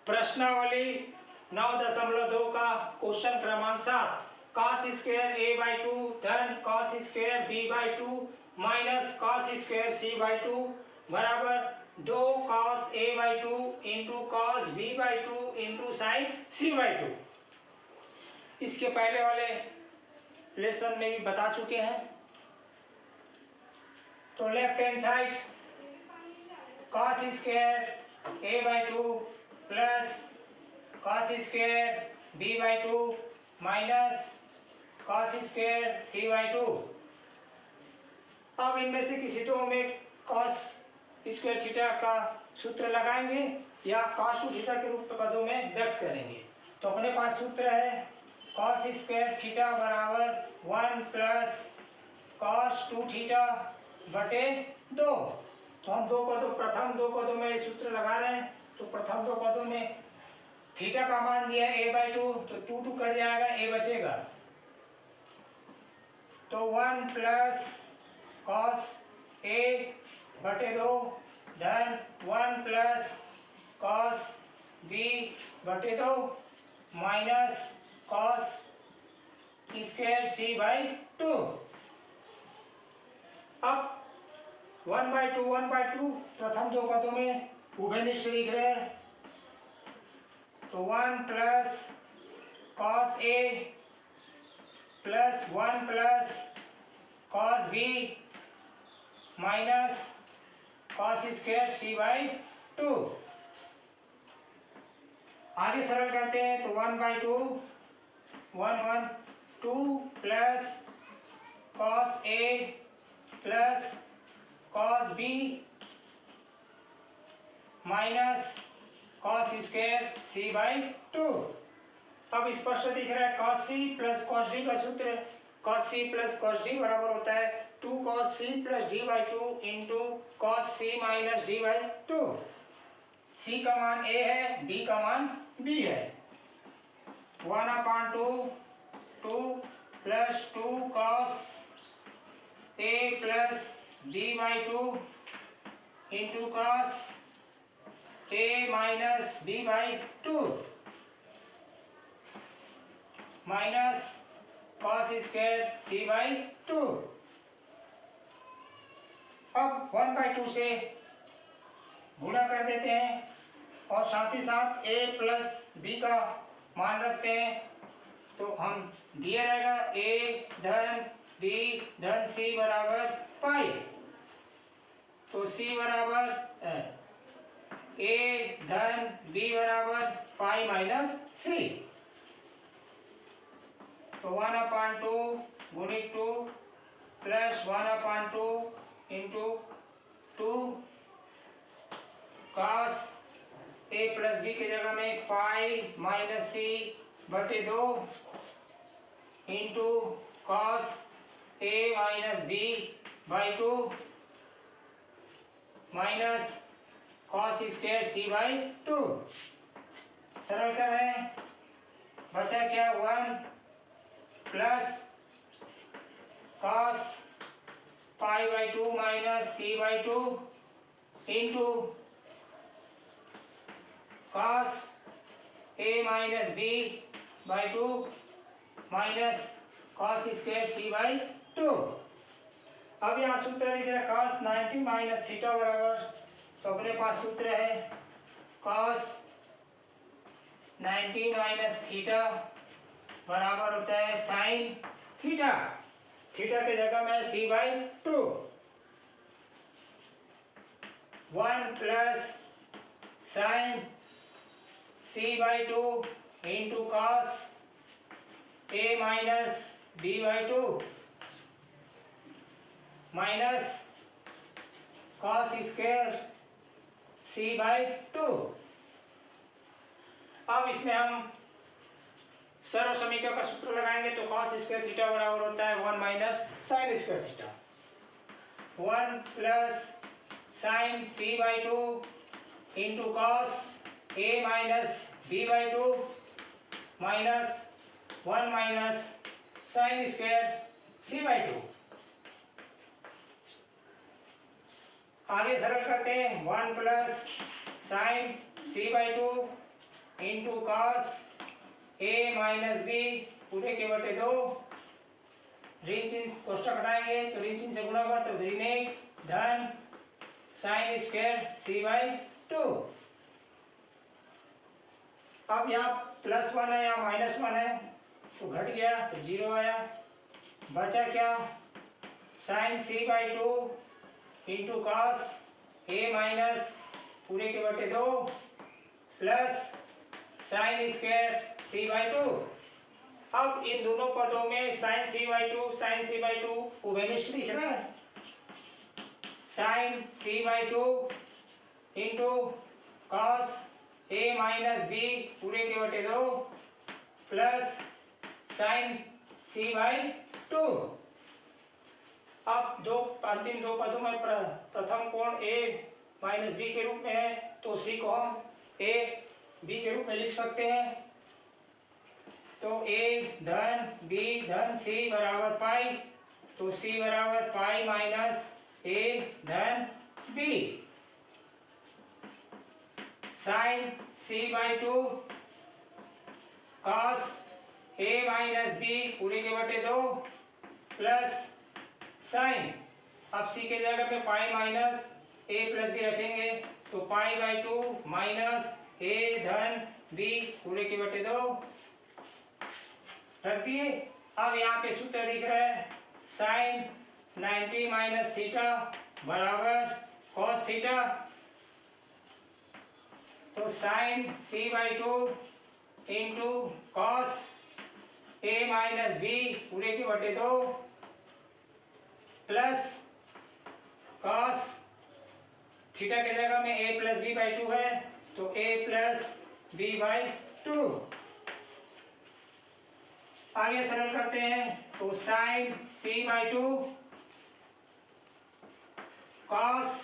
प्रश्नावली 9.2 का क्वेश्चन क्रमांक 7 cos स्क्वायर a/2 धन cos square b/2 minus cos square c/2 बराबर 2 cos a/2 into cos b/2 into sine c/2। इसके पहले वाले लेसन में भी बता चुके हैं। तो left hand side cos square a/2 plus cos square b/2 minus cos square c/2। अब इनमें से किसी दो में cos स्क्वायर थीटा का सूत्र लगाएंगे या cos 2 थीटा के रूप पदों में व्यक्त करेंगे। तो अपने पास सूत्र है cos स्क्वायर थीटा बराबर 1 प्लस cos 2 थीटा बटे 2। तो हम प्रथम दो पदों में सूत्र लगा रहे हैं। तो प्रथम दो पदों में थीटा का मान दिया है a/2, तो 2 कट जाएगा, a बचेगा। तो 1 प्लस cos a बटे 2 धन 1 प्लस cos b बटे 2 माइनस cos स्क्वायर c/2। अब 1/2 प्रथम दो पदों में उभयनिष्ठ दिख रहे हैं। तो 1 plus cos a plus 1 plus cos b minus cos square c/2। आगे सरल करते हैं। तो 1/2 plus cos a plus cos b minus cos square c/2। अब स्पष्ट दिख रहा है cos c plus cos d का सूत्र cos c plus cos d बराबर होता है 2 cos c plus d/2 into cos c minus d/2। c का मान a है, d का मान b है। 1/2 plus 2 cos a plus b/2 into cos a minus b/2 minus cos square c/2। अब 1/2 से गुणा कर देते हैं और साथ ही साथ a प्लस b का मान रखते हैं। तो हम दिया रहेगा a धन b धन c बराबर पाई। तो c बराबर a धन b बराबर पाई माइनस c। तो 1/2 गुणित 2 plus 1/2 into 2 cos a plus b की जगह में पाई माइनस c बटे 2 into cos a minus b/2 minus cos square c/2। सरल कर रहे हैं, बचा क्या 1 plus cos π/2 minus c/2 into cos a minus b/2 minus cos square c/2। अब यहाँ सूत्र दिख रहा है cos 90 माइनस थीटा बराबर, तो अपने पास सूत्र है cos 90 माइनस थीटा बराबर होता है साइन थीटा। थीटा की जगह में c/2। 1 plus sine c/2 into cos a minus b/2 minus cos square c/2। अब इसमें हम सर्व समीकरण का सूत्र लगाएंगे। तो cos स्क्वायर थीटा बराबर होता है 1 minus sine square theta. 1 plus sine c/2 into cos a minus b/2 minus 1 minus sine square c/2। आगे सरल करते हैं। 1 plus sine c/2 into cos A minus B पूरे के बटे 2, ऋण चिन्ह कोष्टक हटाएंगे तो ऋण चिन्ह से गुणा होगा तो ऋण 1 धन साइन स्क्वायर सी बाई 2। अब यहाँ +1 है या -1 है तो घट गया तो 0 आया, बचा क्या sine C by 2 into cos A minus पूरे के बटे 2 plus sine square C by 2। अब इन दोनों पदों में साइन सी बाई 2 उभयनिष्ठ दिख रहा है, sine C by 2 into cos A minus B पूरे के बटे 2 प्लस साइन सी बाई 2। अब अंतिम दो पदों में प्रथम कोण ए माइनस बी के रूप में है तो उसी को हम ए बी के रूप में लिख सकते हैं। तो ए धन बी धन सी बराबर पाई, तो सी बराबर पाई माइनस ए धन B. Sine C by 2 cos A minus B पूरे के बटे 2 प्लस साइन, अब सी के जगह पे पाई माइनस ए प्लस बी रखेंगे तो पाई बाई 2 माइनस ए धन बी पूरे के बटे 2 रख दिए। अब यहाँ पे सूत्र दिख रहा है साइन 90 माइनस थीटा बराबर कॉस थीटा, तो sine C by 2 into cos A minus B पूरे के बटे 2 प्लस कॉस थीटा के जगह में ए प्लस बी बाई 2 है तो ए प्लस बी बाई 2। आगे सरल करते हैं तो sine C by 2 cos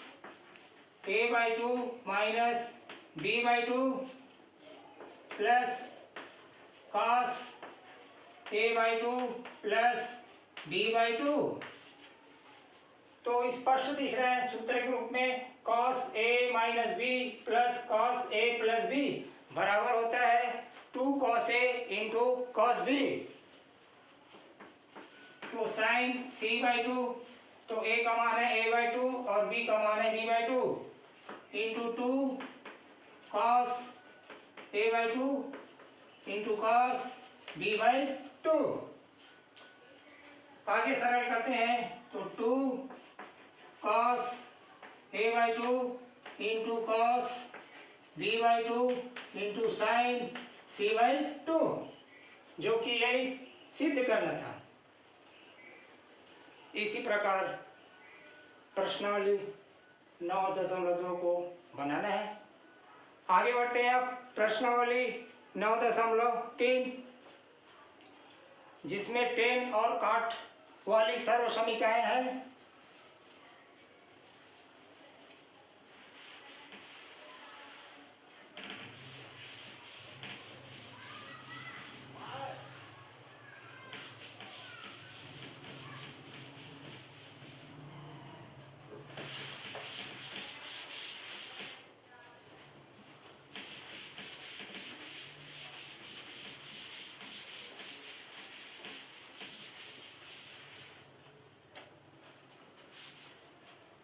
A by 2 minus B by 2 plus cos A by 2 plus B by 2। तो स्पष्ट दिख रहा है सूत्र के रूप में cos A minus B plus cos A plus B बराबर होता है 2 कॉस ए इंटू कॉस बी। तो साइन सी बाई 2 तो ए का मान है ए बाई 2 और बी का मान है B by 2 into 2 cos A by 2 into cos B by 2। आगे सरल करते हैं तो 2 cos A by 2 into cos B by 2 into sine C by 2, जो कि यही सिद्ध करना था। इसी प्रकार प्रश्नावली 9.2 को बनाना है। आगे बढ़ते हैं अब प्रश्नावली 9.3 जिसमें टेन और काट वाली सर्व समीकरण हैं।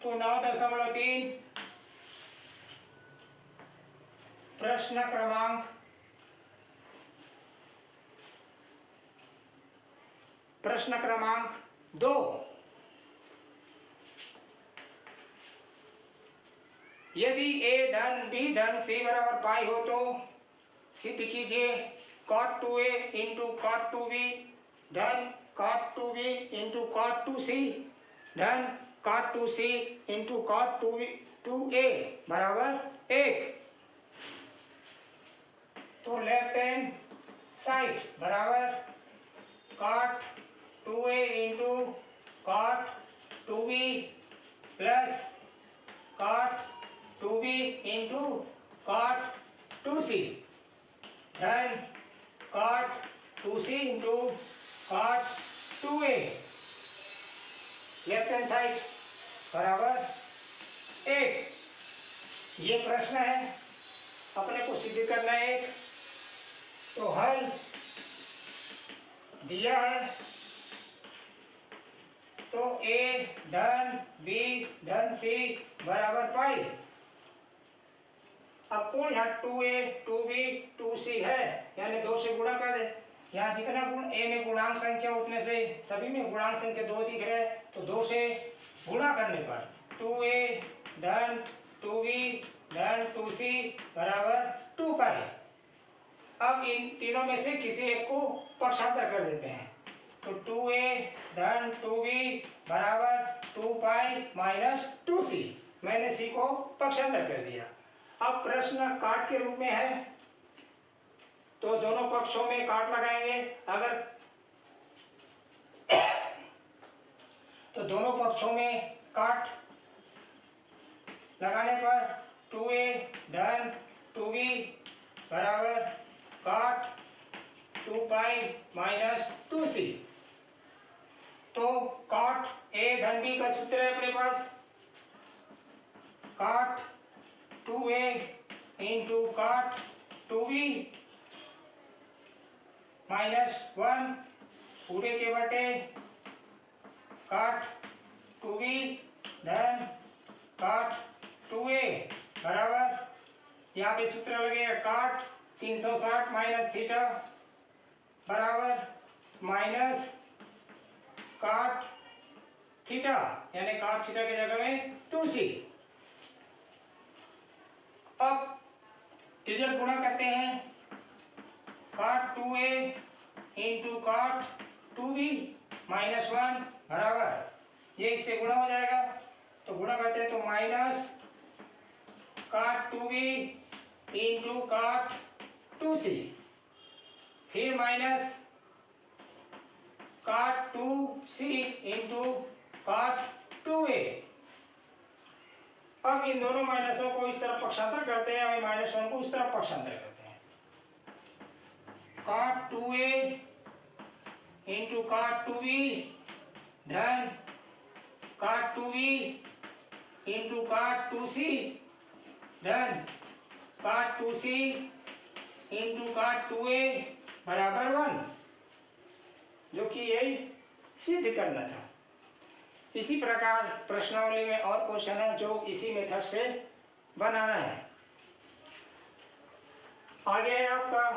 तो 9.3 प्रश्न क्रमांक 2। यदि ए धन बी धन सी बराबर पाई हो तो सिद्ध कीजिए cot 2a into cot 2b धन cot 2b into cot 2c धन cot 2c into cot 2a बराबर 1। तो लेफ्ट हैंड साइड बराबर cot 2a into cot 2b plus cot 2b into cot 2c धन cot 2c into cot 2a left hand side बराबर 1। ये प्रश्न है, अपने को सिद्ध करना है तो हल दिया है, तो a धन b धन c बराबर पाई। अब कोण यहाँ 2a 2b 2c है, यानी 2 से गुणा कर दे। यहाँ जितना गुण a में गुणांक संख्या उतने से सभी में गुणांक संख्या 2 दिख रहा है, तो 2 से गुणा करने पर 2a धन 2b धन 2c बराबर 2 पाई। अब इन तीनों में से किसी एक को पक्षांतर कर देते हैं, तो 2a धन 2b बराबर 2 पाई माइनस 2c। मैंने c को पक्षांतर कर दिया। अब प्रश्न काट के रूप में है, तो दोनों पक्षों में काट लगाएंगे। अगर तो दोनों पक्षों में काट लगाने पर 2a धन 2b बराबर काट 2 पाई माइनस 2c। तो काट a धन b का सूत्र है अपने पास, काट 2a इंटू काट 2b माइनस 1 पूरे के बटे काट 2b धन काट 2a बराबर, यहाँ पे सूत्र लगेगा काट 360 माइनस थीटा बराबर माइनस काट थीटा, यानी काट थीटा की जगह में 2c। अब तिर्यक गुणा करते हैं, काट 2a इंटू काट 2b माइनस 1 बराबर, ये इससे गुणा हो जाएगा, तो गुणा करते हैं तो माइनस काट 2b इंटू काट 2c, फिर माइनस काट 2c इंटू काट 2a। अब इन दोनों माइनसों को इस तरफ पक्षांतर करते हैं और माइनस 1 को उस तरफ पक्षांतर करते हैं। काट 2a इंटू काट 2b धन काट 2b इंटू काट 2c धन काट 2c इंटू काट 2a बराबर 1, जो कि यही सिद्ध करना था। इसी प्रकार प्रश्नावली में और क्वेश्चन है जो इसी मेथड से बनाना है। आगे है आपका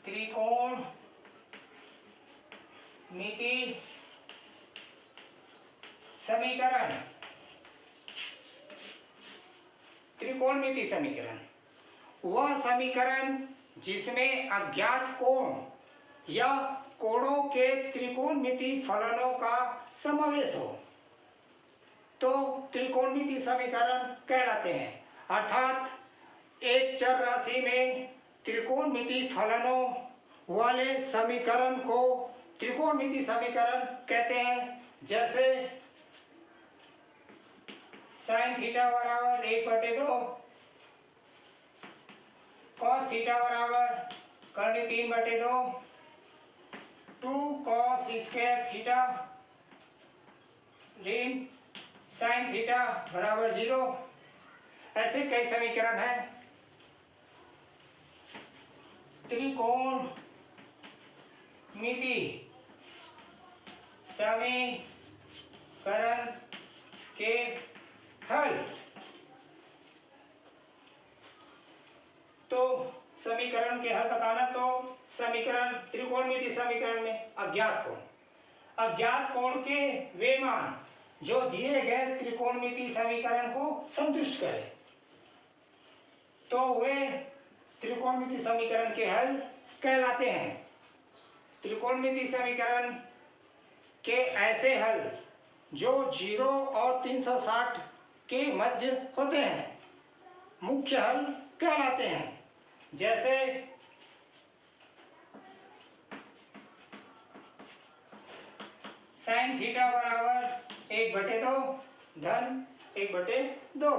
त्रिकोण मिति समीकरण। त्रिकोणमिति समीकरण वह समीकरण जिसमें अज्ञात कोण या कोणों के त्रिकोणमिति फलनों का समावेश हो, तो त्रिकोणमिति समीकरण कहलाते हैं। अर्थात एक चर राशि में त्रिकोणमिति फलनों वाले समीकरण को त्रिकोणमिति समीकरण कहते हैं। जैसे साइन थीटा बराबर 1/2, कॉस थीटा बराबर कर्ण 3/2, 2 कॉस स्क्वायर थीटा ऋण साइन थीटा बराबर 0। ऐसे कई समीकरण हैं। त्रिकोण मिति समीकरण के हल। तो समीकरण के हल बताना, तो समीकरण त्रिकोणमिति समीकरण में अज्ञात कोण के वे मान जो दिए गए त्रिकोणमिति समीकरण को संतुष्ट करें, तो वे त्रिकोणमिति समीकरण के हल कहलाते हैं। त्रिकोणमिति समीकरण के ऐसे हल जो 0 और 360 के मध्य होते हैं मुख्य हल कहलाते हैं। जैसे साइन थीटा बराबर 1/2 धन 1/2।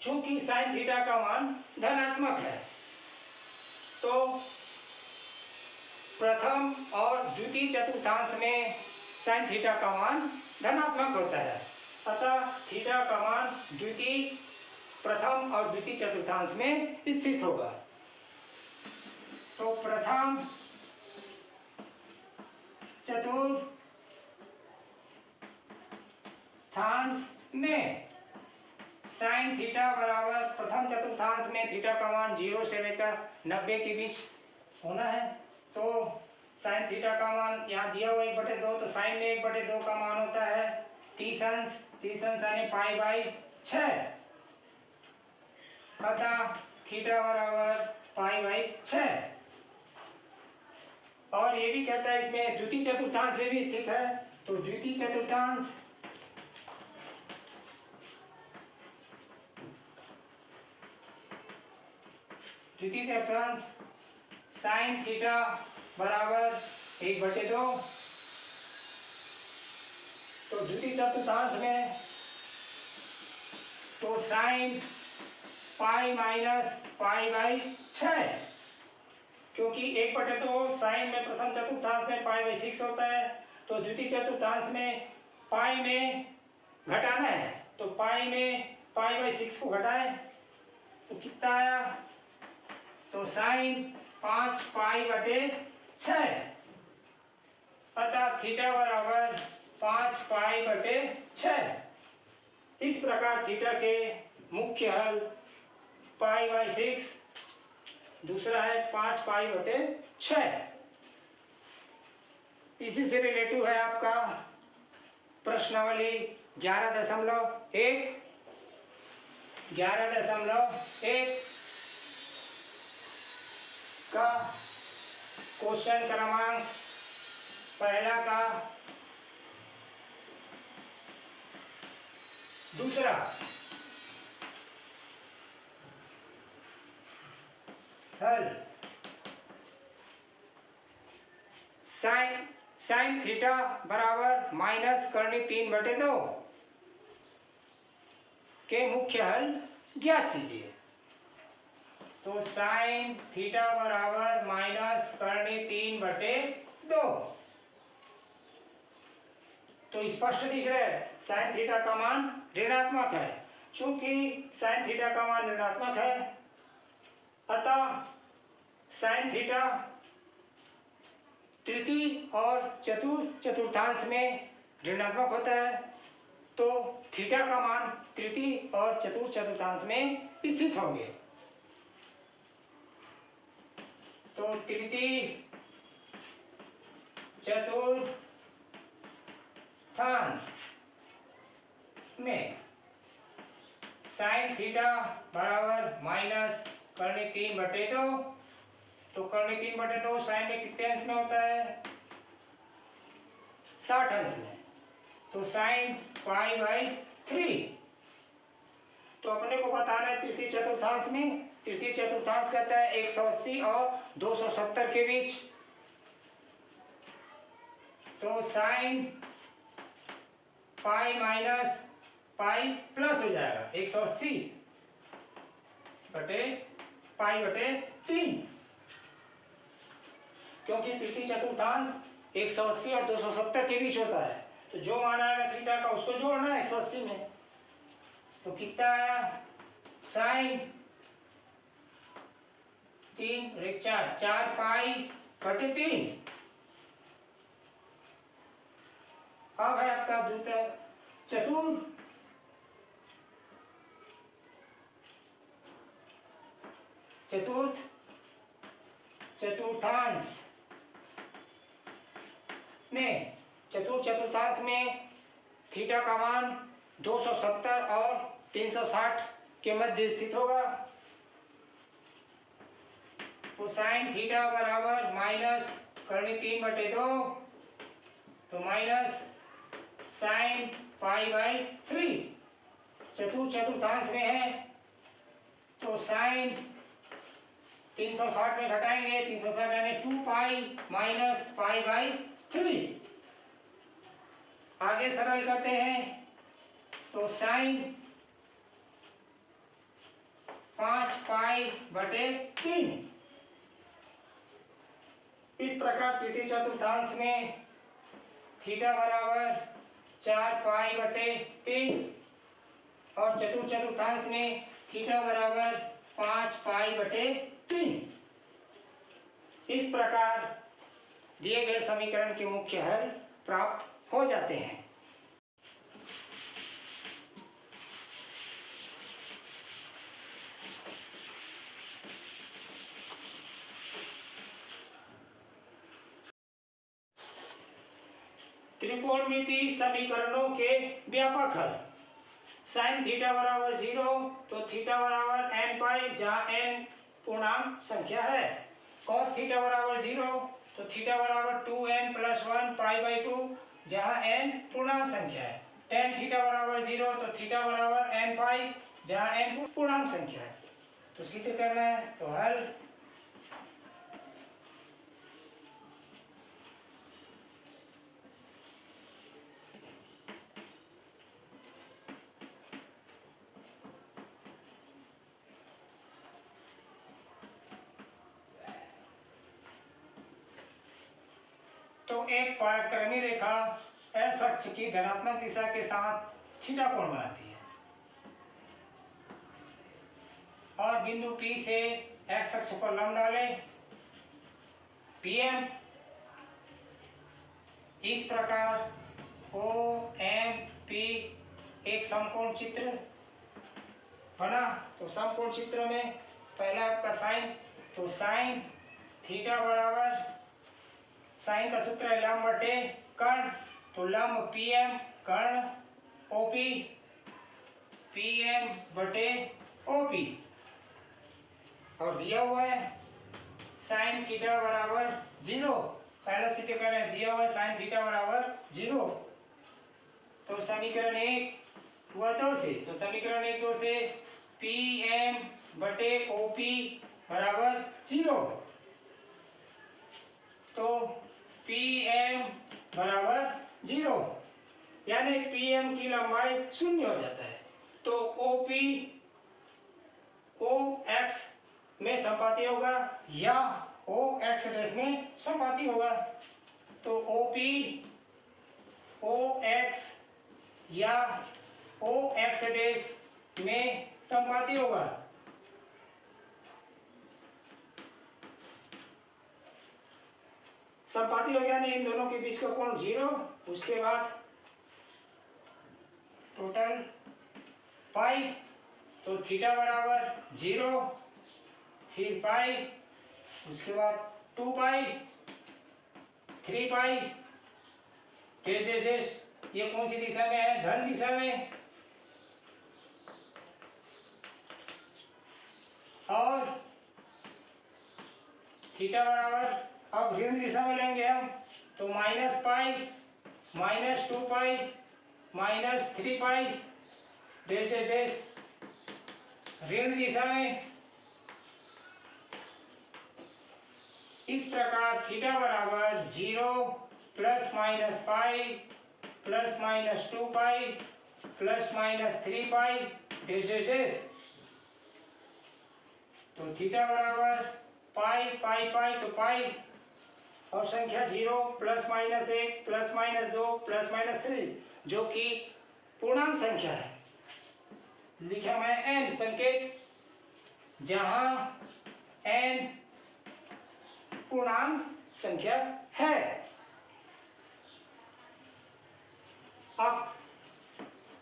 चूंकि साइन थीटा का मान धनात्मक है तो प्रथम और द्वितीय चतुर्थांश में साइन थीटा का मान धनात्मक होता है, अतः थीटा का मान द्वितीय, प्रथम और द्वितीय चतुर्थांश में स्थित होगा। तो प्रथम चतुर्थांश में साइन थीटा बराबर, प्रथम चतुर्थांश में थीटा का मान 0 से लेकर 90 के बीच होना है। तो साइन थीटा का मान यहाँ दिया हुआ 1/2, तो साइन में 1/2 का मान होता है 30 अंश यानी π/6, अतः थीटा बराबर π/6। और ये भी कहता है इसमें द्वितीय चतुर्थांश में भी स्थित है, तो द्वितीय चतुर्थांश साइन थीटा बराबर 1/2। तो द्वितीय चतुर्थांश में तो साइन π-π/6, क्योंकि 1/2 साइन में प्रथम चतुर्थांश में π/6 होता है, तो द्वितीय चतुर्थांश में पाई में घटाना है, तो पाई में π/6 को घटाएं तो कितना आया, तो साइन 5π/6, अतः थीटा बराबर 5π/6। इस प्रकार थीटा के मुख्य हल π/6, दूसरा है 5π/6। इसी से रिलेटिव है आपका प्रश्नावली 11.1 का क्वेश्चन क्रमांक पहला का दूसरा। हल साइन थीटा बराबर माइनस करनी 3/2 के मुख्य हल ज्ञात कीजिए। तो साइन थीटा बराबर माइनस करनी 3/2, तो स्पष्ट दिख रहा है साइन थीटा का मान ऋणात्मक है। चूंकि साइन थीटा का मान ऋणात्मक है, अतः साइन थीटा तृतीय और चतुर्थांश में ऋणात्मक होता है, तो थीटा का मान तृतीय और चतुर्थांश में स्थित होंगे। तो तृतीय चतुर्थांश में साइन थीटा बराबर माइनस करनी 3/2, तो करनी 3/2 साइन में कितने अंश में होता है, 60 अंश में, तो साइन π/3। तो अपने को बताना है तृतीय चतुर्थांश में, तृतीय चतुर्थांश कहता है 180 और 270 के बीच, तो sine pi minus pi plus हो जाएगा 180 बटे π/3, क्योंकि तृतीय चतुर्थांश 180 और 270 के बीच होता है, तो जो मान आएगा थीटा का उसको जोड़ना है 180 में। तो कितना आया, साइन 3 और 1 4 π/3। अब है आपका द्वितीय चतुर्थांश में, चतुर्थांश में थीटा का मान 270 और 360 के मध्य स्थित होगा। तो साइन थीटा बराबर माइनस करनी 3/2, तो माइनस साइन π/3 चतुर्थांश में है, तो साइन 360 में घटाएंगे, 360 यानी 2π माइनस π/3। आगे सरल करते हैं, तो साइन 5π/3। इस प्रकार तृतीय चतुर्थांश में थीटा बराबर 4π/3 और चतुर्थ चतुर्थांश में थीटा बराबर 5π/3। इस प्रकार दिए गए समीकरण के मुख्य हल प्राप्त हो जाते हैं। त्रिकोणमिति समीकरणों के व्यापक हल। साइन थीटा बराबर 0 तो थीटा बराबर n π जहाँ n पूर्णांक संख्या है। कॉस थीटा बराबर 0 तो थीटा बराबर 2n + 1 π/2 जहाँ n पूर्णांक संख्या है। टेन थीटा बराबर 0 तो थीटा बराबर n π जहाँ n पूर्णांक संख्या है। तो सिद्ध करना है तो हल तो एक पराक्रमी रेखा एस अक्ष की धनात्मक दिशा के साथ थीटा कोण बनाती है और बिंदु P से एक्स अक्ष पर लंब डालें PM। इस प्रकार OMP एक समकोण चित्र बना। तो समकोण चित्र में पहला आपका साइन, तो साइन थीटा बराबर, साइन का सूत्र है लंब बटे कर्ण, तो लंब PM कर्ण OP PM बटे OP। और दिया हुआ है साइन थीटा बराबर 0। पहला सिद्ध कर रहे हैं, दिया हुआ है साइन थीटा बराबर 0। तो समीकरण 1 हुआ 2 से, तो समीकरण 1 2 से PM बटे OP बराबर 0। तो PM बराबर 0 यानी PM की लंबाई 0 हो जाता है। तो OP OX में संपाती होगा या OX डैश में संपाती होगा। तो OP OX या OX डैश में संपाती होगा। संपाती हो गया नहीं, इन दोनों के बीच का कोण 0। उसके बाद टोटल पाई, तो थीटा बराबर 0 फिर पाई, उसके बाद 2π 3π डेश डेश डेश। ये कौन सी दिशा में है? धन दिशा में। और थीटा बराबर अब ऋण दिशा में लेंगे हम, तो -π -2π -3π डेश डेश डेश ऋण दिशा में। इस प्रकार थीटा बराबर 0 ± π ± 2π ± 3π डेश डेश डेश। तो थीटा बराबर पाई पाई पाई तो पाई और संख्या 0 ±1 ±2 ±3 जो कि पूर्णांक संख्या है। लिखा मैं n संकेत, जहां n पूर्णांक संख्या है। अब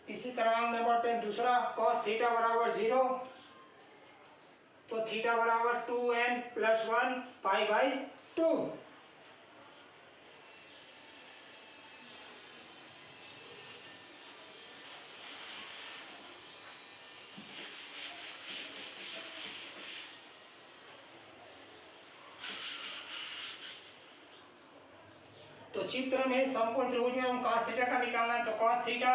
इसी तरह हम बढ़ते हैं दूसरा, cos थीटा बराबर 0 तो थीटा बराबर 2n + 1 π/2। तो चित्र में समकोण त्रिभुज में हम cos थीटा का निकालना है। तो cos थीटा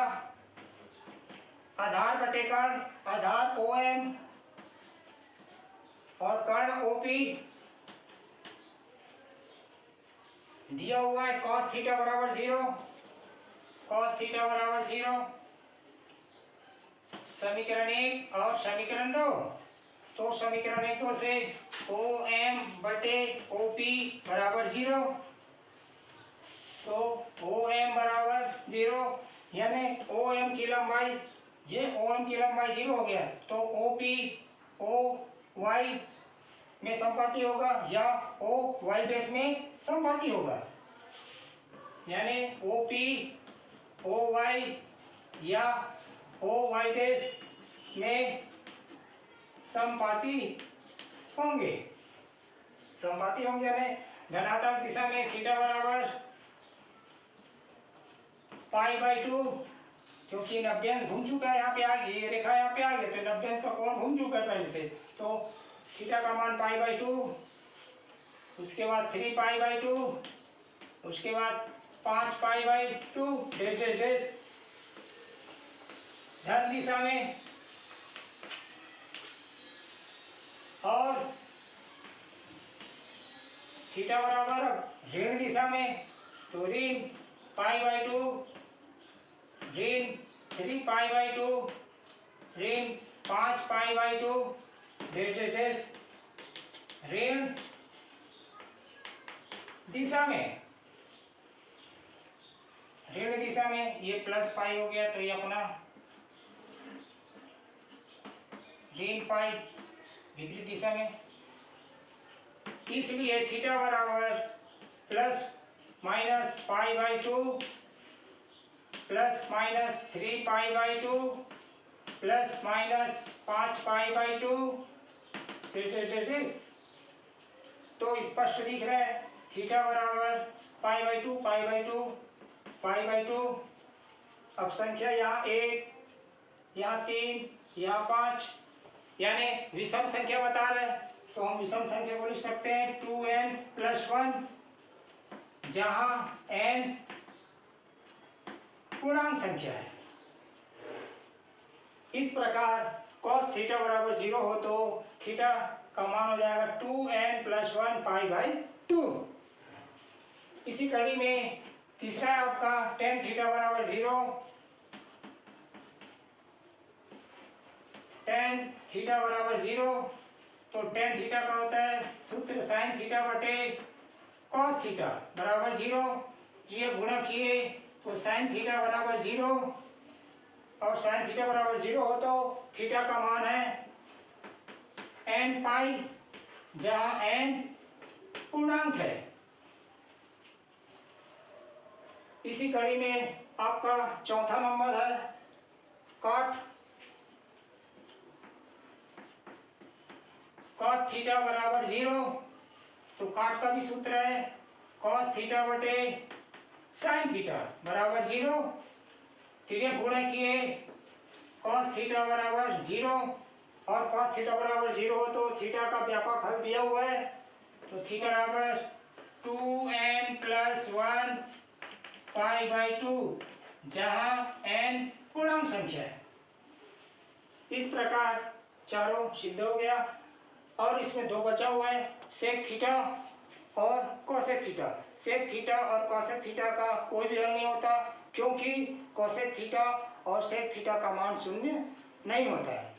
आधार बटे कर्ण, आधार OM और कर्ण OP दिया हुआ है। cos थीटा बराबर 0, cos थीटा बराबर 0 समीकरण 1 और समीकरण 2। तो समीकरण 1 से OM बटे OP बराबर 0, तो OM बराबर 0 यानी OM की लंबाई, ये OM की लंबाई 0 हो गया, तो OP OY में संपाती होगा या OY डैश में संपाती होगा, यानी OP OY या OY डैश में संपाती होंगे। संपाती होंगे यानी धनात्मक दिशा में थीटा बराबर π/2, क्योंकि 90 अंश घूम चुका है यहाँ पे आ गया, ये रेखा यहाँ पे आ गया, तो 90 अंश का कोण घूम चुका है पहले से, तो थीटा का मान π/2, उसके बाद 3π/2, उसके बाद 5π/2 डैश डैश डैश धन दिशा में, और थीटा बराबर ऋण दिशा में, तो ऋण π/2, ऋण 3π/2, ऋण 5π/2 डैश डैश डैश ऋण दिशा में, ऋण दिशा में ये प्लस पाई हो गया, तो ये अपना ऋण पाई विपरीत दिशा में, इसलिए थीटा बराबर plus minus π/2 plus minus 3π/2 plus minus 5π/2 तो स्पष्ट दिख रहा है थीटा बराबर π/2 π/2 π/2। अब संख्या यहाँ 1, यहाँ 3, यहाँ 5, यानी विषम संख्या बता रहे हैं, तो हम विषम संख्या को लिख सकते हैं 2n+1, जहां n पूर्णांक संख्या है। इस प्रकार cos थीटा बराबर 0 हो तो थीटा का मान हो जाएगा 2n+1 π/2। इसी कड़ी में तीसरा है आपका tan थीटा बराबर 0, tan थीटा बराबर 0, तो tan थीटा का होता है सूत्र sin थीटा बटे cos थीटा बराबर 0, ये गुणा किए तो sin थीटा बराबर 0, और sin थीटा बराबर 0 हो तो थीटा का मान है n π, जहां n पूर्णांक है। इसी कड़ी में आपका चौथा नंबर है cot थीटा बराबर 0, तो cot का भी सूत्र है cos थीटा बटे sin थीटा बराबर 0, फिर गुणा किए cos थीटा बराबर 0, और cos थीटा बराबर 0 हो तो थीटा का व्यापक हल दिया हुआ है, तो थीटा बराबर 2n+1 π/2, जहां n पूर्णांक संख्या है। इस प्रकार चारों सिद्ध हो गया, और इसमें दो बचा हुआ है sec थीटा और cosec थीटा। sec थीटा और cosec थीटा का कोई भी हल नहीं होता, क्योंकि cosec थीटा और sec थीटा का मान 0 नहीं होता है।